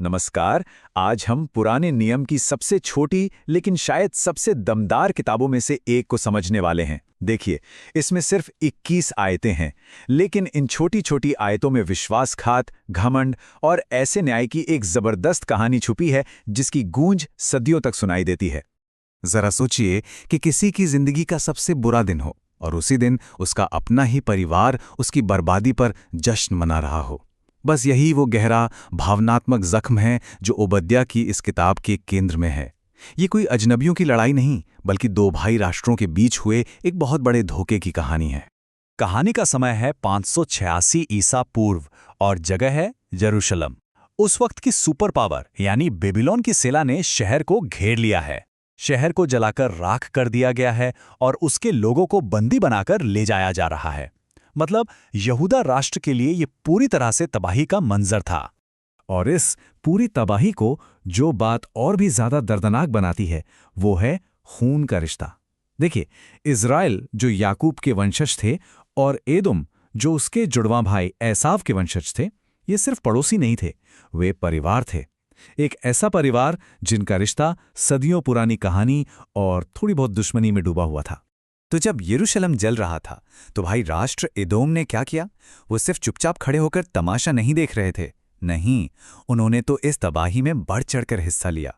नमस्कार। आज हम पुराने नियम की सबसे छोटी लेकिन शायद सबसे दमदार किताबों में से एक को समझने वाले हैं। देखिए, इसमें सिर्फ 21 आयतें हैं, लेकिन इन छोटी-छोटी आयतों में विश्वासघात, घमंड और ऐसे न्याय की एक जबरदस्त कहानी छुपी है जिसकी गूंज सदियों तक सुनाई देती है। जरा सोचिए कि किसी की जिंदगी का सबसे बुरा दिन हो और उसी दिन उसका अपना ही परिवार उसकी बर्बादी पर जश्न मना रहा हो। बस यही वो गहरा भावनात्मक जख्म है जो ओबद्या की इस किताब के केंद्र में है। ये कोई अजनबियों की लड़ाई नहीं, बल्कि दो भाई राष्ट्रों के बीच हुए एक बहुत बड़े धोखे की कहानी है। कहानी का समय है 586 ईसा पूर्व और जगह है यरूशलेम। उस वक्त की सुपर पावर यानी बेबीलोन की सेना ने शहर को घेर लिया है। शहर को जलाकर राख कर दिया गया है और उसके लोगों को बंदी बनाकर ले जाया जा रहा है। मतलब यहूदा राष्ट्र के लिए ये पूरी तरह से तबाही का मंजर था। और इस पूरी तबाही को जो बात और भी ज्यादा दर्दनाक बनाती है वो है खून का रिश्ता। देखिए, इज़राइल जो याकूब के वंशज थे और एदोम जो उसके जुड़वां भाई एसाव के वंशज थे, ये सिर्फ पड़ोसी नहीं थे, वे परिवार थे। एक ऐसा परिवार जिनका रिश्ता सदियों पुरानी कहानी और थोड़ी बहुत दुश्मनी में डूबा हुआ था। तो जब यरूशलेम जल रहा था तो भाई राष्ट्र एदोम ने क्या किया? वो सिर्फ चुपचाप खड़े होकर तमाशा नहीं देख रहे थे। नहीं, उन्होंने तो इस तबाही में बढ़ चढ़कर हिस्सा लिया।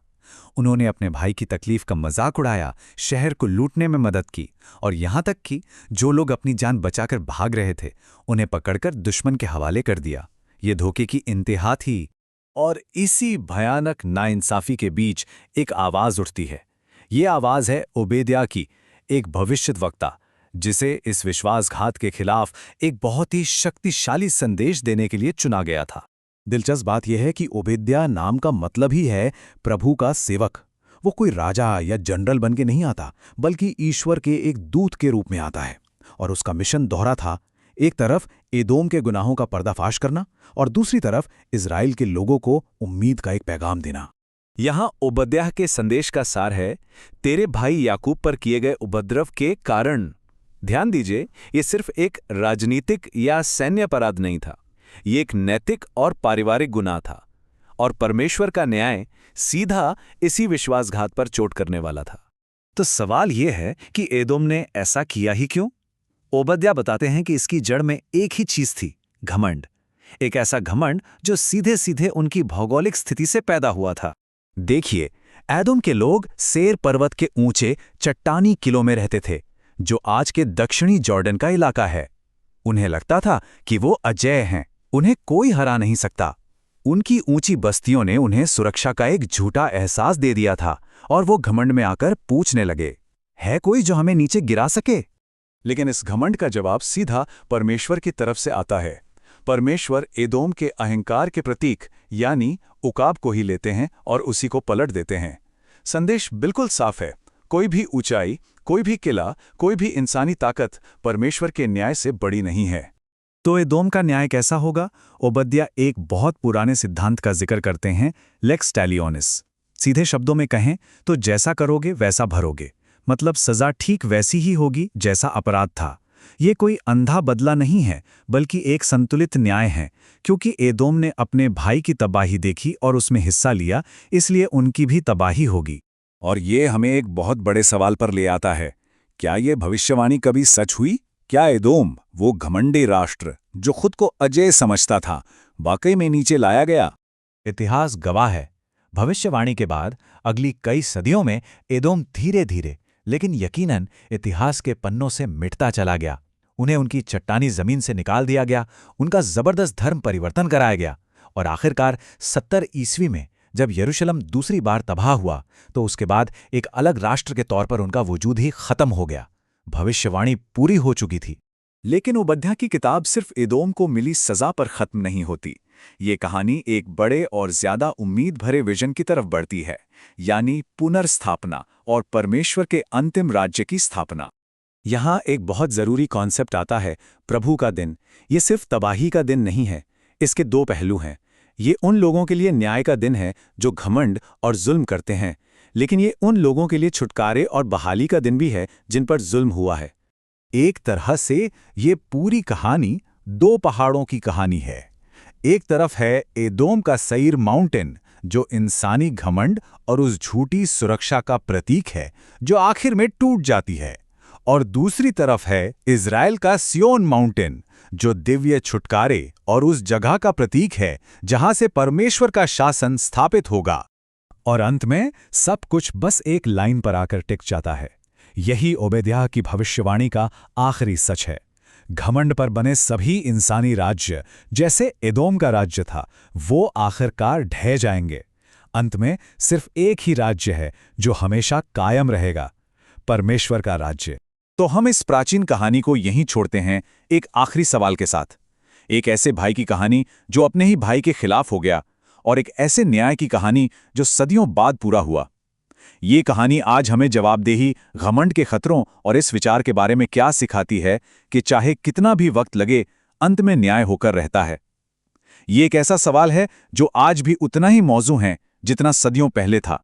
उन्होंने अपने भाई की तकलीफ का मजाक उड़ाया, शहर को लूटने में मदद की और यहां तक कि जो लोग अपनी जान बचाकर भाग रहे थे उन्हें पकड़कर दुश्मन के हवाले कर दिया। ये धोखे की इंतहा थी। और इसी भयानक नाइंसाफी के बीच एक आवाज उठती है। ये आवाज है ओबेद्या की, एक भविष्यद्वक्ता, जिसे इस विश्वासघात के खिलाफ एक बहुत ही शक्तिशाली संदेश देने के लिए चुना गया था। दिलचस्प बात यह है कि ओबेद्या नाम का मतलब ही है प्रभु का सेवक। वो कोई राजा या जनरल बन के नहीं आता, बल्कि ईश्वर के एक दूत के रूप में आता है। और उसका मिशन दोहरा था। एक तरफ एदोम के गुनाहों का पर्दाफाश करना और दूसरी तरफ इज़राइल के लोगों को उम्मीद का एक पैगाम देना। यहां ओबद्याह के संदेश का सार है, तेरे भाई याकूब पर किए गए उपद्रव के कारण। ध्यान दीजिए, ये सिर्फ एक राजनीतिक या सैन्य अपराध नहीं था, ये एक नैतिक और पारिवारिक गुनाह था। और परमेश्वर का न्याय सीधा इसी विश्वासघात पर चोट करने वाला था। तो सवाल यह है कि एदोम ने ऐसा किया ही क्यों? ओबद्या बताते हैं कि इसकी जड़ में एक ही चीज थी, घमंड। एक ऐसा घमंड जो सीधे सीधे उनकी भौगोलिक स्थिति से पैदा हुआ था। देखिए, एदोम के लोग सेर पर्वत के ऊंचे चट्टानी किलों में रहते थे, जो आज के दक्षिणी जॉर्डन का इलाका है। उन्हें लगता था कि वो अजेय हैं, उन्हें कोई हरा नहीं सकता। उनकी ऊंची बस्तियों ने उन्हें सुरक्षा का एक झूठा एहसास दे दिया था और वो घमंड में आकर पूछने लगे, है कोई जो हमें नीचे गिरा सके? लेकिन इस घमंड का जवाब सीधा परमेश्वर की तरफ से आता है। परमेश्वर एदोम के अहंकार के प्रतीक यानी उकाब को ही लेते हैं और उसी को पलट देते हैं। संदेश बिल्कुल साफ है, कोई भी ऊंचाई, कोई भी किला, कोई भी इंसानी ताकत परमेश्वर के न्याय से बड़ी नहीं है। तो एदोम का न्याय कैसा होगा? ओबद्या एक बहुत पुराने सिद्धांत का जिक्र करते हैं, लेक्स टैलियोनिस। सीधे शब्दों में कहें तो जैसा करोगे वैसा भरोगे। मतलब सजा ठीक वैसी ही होगी जैसा अपराध था। ये कोई अंधा बदला नहीं है, बल्कि एक संतुलित न्याय है। क्योंकि एदोम ने अपने भाई की तबाही देखी और उसमें हिस्सा लिया, इसलिए उनकी भी तबाही होगी। और ये हमें एक बहुत बड़े सवाल पर ले आता है, क्या ये भविष्यवाणी कभी सच हुई? क्या एदोम, वो घमंडी राष्ट्र जो खुद को अजेय समझता था, वाकई में नीचे लाया गया? इतिहास गवाह है, भविष्यवाणी के बाद अगली कई सदियों में एदोम धीरे धीरे लेकिन यकीनन इतिहास के पन्नों से मिटता चला गया। उन्हें उनकी चट्टानी जमीन से निकाल दिया गया, उनका जबरदस्त धर्म परिवर्तन कराया गया और आखिरकार 70 ईस्वी में जब यरूशलेम दूसरी बार तबाह हुआ तो उसके बाद एक अलग राष्ट्र के तौर पर उनका वजूद ही खत्म हो गया। भविष्यवाणी पूरी हो चुकी थी। लेकिन ओबद्या की किताब सिर्फ एदोम को मिली सजा पर खत्म नहीं होती। ये कहानी एक बड़े और ज्यादा उम्मीद भरे विजन की तरफ बढ़ती है, यानी पुनर्स्थापना और परमेश्वर के अंतिम राज्य की स्थापना। यहाँ एक बहुत जरूरी कॉन्सेप्ट आता है, प्रभु का दिन। ये सिर्फ तबाही का दिन नहीं है, इसके दो पहलू हैं। ये उन लोगों के लिए न्याय का दिन है जो घमंड और जुल्म करते हैं, लेकिन ये उन लोगों के लिए छुटकारे और बहाली का दिन भी है जिन पर जुल्म हुआ है। एक तरह से ये पूरी कहानी दो पहाड़ों की कहानी है। एक तरफ है एदोम का सईर माउंटेन, जो इंसानी घमंड और उस झूठी सुरक्षा का प्रतीक है जो आखिर में टूट जाती है। और दूसरी तरफ है इज़राइल का सियोन माउंटेन, जो दिव्य छुटकारे और उस जगह का प्रतीक है जहां से परमेश्वर का शासन स्थापित होगा। और अंत में सब कुछ बस एक लाइन पर आकर टिक जाता है। यही ओबेद्याह की भविष्यवाणी का आखिरी सच है। घमंड पर बने सभी इंसानी राज्य, जैसे एदोम का राज्य था, वो आखिरकार ढह जाएंगे। अंत में सिर्फ एक ही राज्य है जो हमेशा कायम रहेगा, परमेश्वर का राज्य। तो हम इस प्राचीन कहानी को यहीं छोड़ते हैं एक आखिरी सवाल के साथ। एक ऐसे भाई की कहानी जो अपने ही भाई के खिलाफ हो गया, और एक ऐसे न्याय की कहानी जो सदियों बाद पूरा हुआ। ये कहानी आज हमें जवाबदेही, घमंड के खतरों और इस विचार के बारे में क्या सिखाती है कि चाहे कितना भी वक्त लगे, अंत में न्याय होकर रहता है। ये एक ऐसा सवाल है जो आज भी उतना ही मौजू है जितना सदियों पहले था।